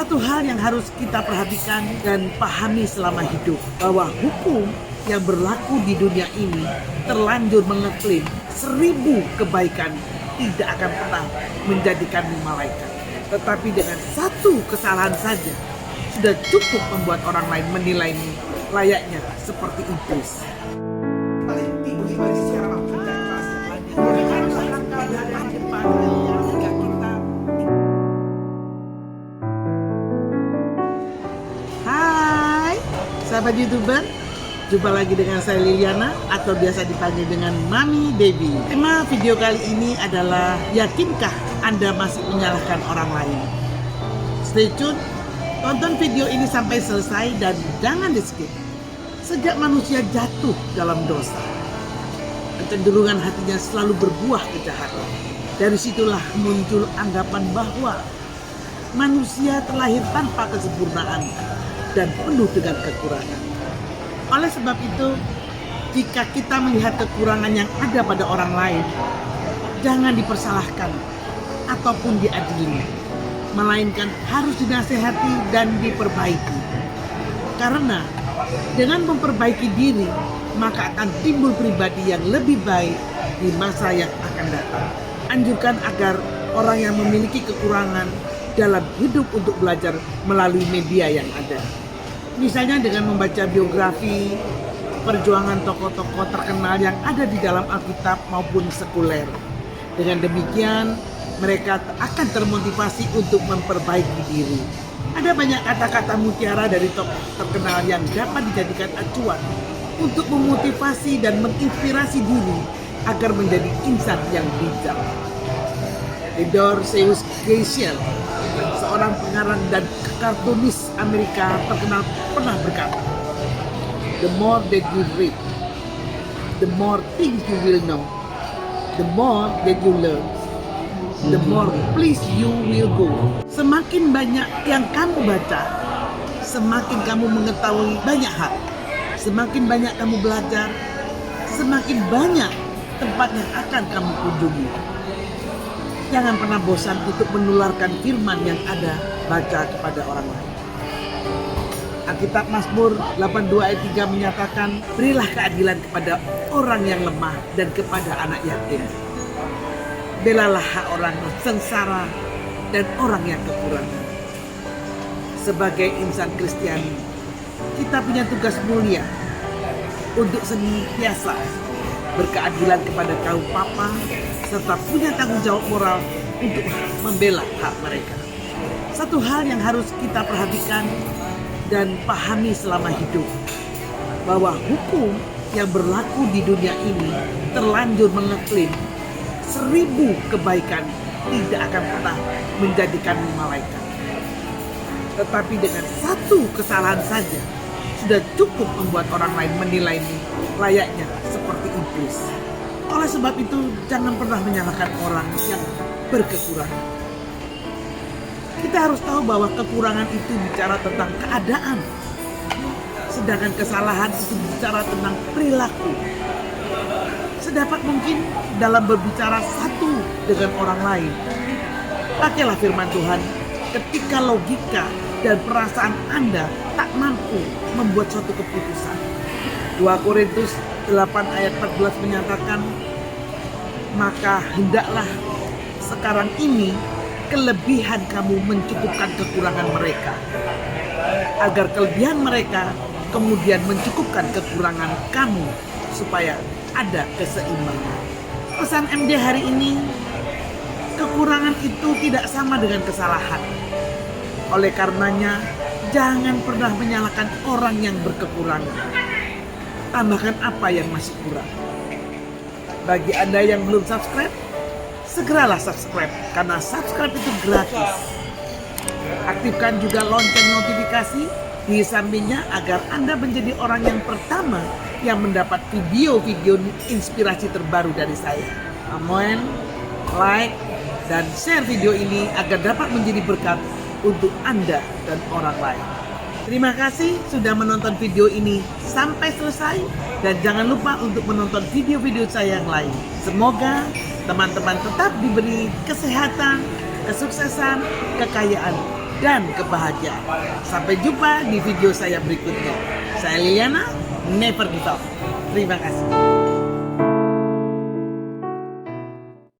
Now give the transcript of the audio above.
Satu hal yang harus kita perhatikan dan pahami selama hidup, bahwa hukum yang berlaku di dunia ini terlanjur mengeklaim 1000 kebaikan tidak akan pernah menjadikanmu malaikat. Tetapi dengan satu kesalahan saja sudah cukup membuat orang lain menilaimu layaknya seperti iblis. Hai sahabat YouTuber, jumpa lagi dengan saya Liliana atau biasa dipanggil dengan Mami Debbie. Tema video kali ini adalah, yakinkah Anda masih menyalahkan orang lain? Stay tune, tonton video ini sampai selesai dan jangan di skip. Sejak manusia jatuh dalam dosa, kecenderungan hatinya selalu berbuah kejahatan. Dari situlah muncul anggapan bahwa manusia terlahir tanpa kesempurnaan dan penuh dengan kekurangan. Oleh sebab itu, jika kita melihat kekurangan yang ada pada orang lain, jangan dipersalahkan ataupun diadili, melainkan harus dinasehati dan diperbaiki. Karena dengan memperbaiki diri, maka akan timbul pribadi yang lebih baik di masa yang akan datang. Anjurkan agar orang yang memiliki kekurangan dalam hidup untuk belajar melalui media yang ada. Misalnya dengan membaca biografi, perjuangan tokoh-tokoh terkenal yang ada di dalam Alkitab maupun sekuler. Dengan demikian, mereka akan termotivasi untuk memperbaiki diri. Ada banyak kata-kata mutiara dari tokoh terkenal yang dapat dijadikan acuan untuk memotivasi dan menginspirasi diri agar menjadi insan yang bijak. Theodore Geisel, seorang pengarang dan kartunis Amerika terkenal, pernah berkata, "The more that you read, the more things you will know. The more that you learn, the more pleased you will go." Semakin banyak yang kamu baca, semakin kamu mengetahui banyak hal. Semakin banyak kamu belajar, semakin banyak tempat yang akan kamu kunjungi. Jangan pernah bosan untuk menularkan firman yang ada baca kepada orang lain. Alkitab Mazmur 82 ayat 3 menyatakan, "Berilah keadilan kepada orang yang lemah dan kepada anak yatim. Belalah hak orang yang sengsara dan orang yang kekurangan." Sebagai insan Kristiani, kita punya tugas mulia untuk senantiasa berkeadilan kepada kaum papa, serta punya tanggung jawab moral untuk membela hak mereka. Satu hal yang harus kita perhatikan dan pahami selama hidup, bahwa hukum yang berlaku di dunia ini terlanjur mengeklaim 1000 kebaikan tidak akan pernah menjadikanmu malaikat. Tetapi dengan satu kesalahan saja sudah cukup membuat orang lain menilaimu layaknya seperti iblis. Oleh sebab itu, jangan pernah menyalahkan orang yang berkekurangan. Kita harus tahu bahwa kekurangan itu bicara tentang keadaan, sedangkan kesalahan itu bicara tentang perilaku. Sedapat mungkin dalam berbicara satu dengan orang lain, pakailah firman Tuhan ketika logika dan perasaan Anda tak mampu membuat suatu keputusan. 2 Korintus 8 ayat 14 menyatakan, "Maka hendaklah sekarang ini kelebihan kamu mencukupkan kekurangan mereka, agar kelebihan mereka kemudian mencukupkan kekurangan kamu, supaya ada keseimbangan." Pesan MD hari ini, kekurangan itu tidak sama dengan kesalahan. Oleh karenanya, jangan pernah menyalahkan orang yang berkekurangan. Tambahkan apa yang masih kurang. Bagi Anda yang belum subscribe, segeralah subscribe, karena subscribe itu gratis. Aktifkan juga lonceng notifikasi di sampingnya agar Anda menjadi orang yang pertama yang mendapat video-video inspirasi terbaru dari saya. Amin, like, dan share video ini agar dapat menjadi berkat untuk Anda dan orang lain. Terima kasih sudah menonton video ini sampai selesai, dan jangan lupa untuk menonton video-video saya yang lain. Semoga teman-teman tetap diberi kesehatan, kesuksesan, kekayaan, dan kebahagiaan. Sampai jumpa di video saya berikutnya. Saya Liliana, never give up. Terima kasih.